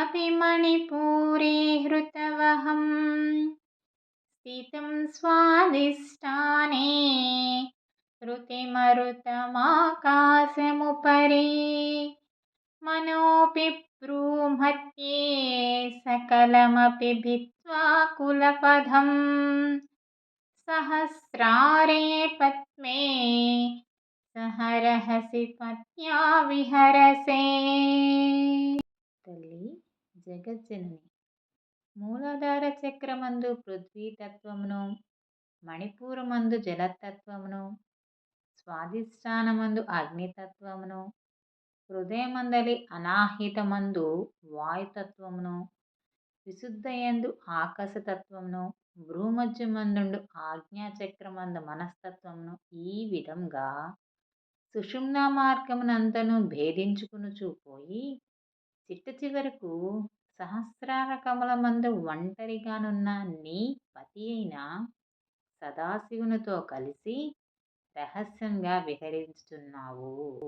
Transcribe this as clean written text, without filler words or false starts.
अपि मणिपूरे हृतवहं स्थितं स्वाधिष्ठाने श्रुतिमरुतमाकाशमुपरि मनोऽपि ब्रूमह्ये सकलमपि भित्त्वा कुलपथं सहस्रारे पद्मे सहरहसि पत्न्या విహరసే. తల్లి జగజ్జనని మూలాధార చక్రమందు పృథ్వీతత్వమును, మణిపూరమందు జలతత్వమును, స్వాధిష్టానమందు అగ్నితత్వమును, హృదయమందలి అనాహితమందు వాయుతత్వమును, విశుద్ధయందు ఆకాశతత్వమును, భ్రూమధ్యమందుండు ఆజ్ఞాచక్రమందు మనస్తత్వమును ఈ విధంగా సుషుమ్నా మార్గమునంతను భేదించుకునుచూ పోయి చిట్ట చివరకు సహస్రార కమలమందు ఒంటరిగానున్న నీ పతి అయిన సదాశివునితో కలిసి రహస్యంగా విహరిస్తున్నావు.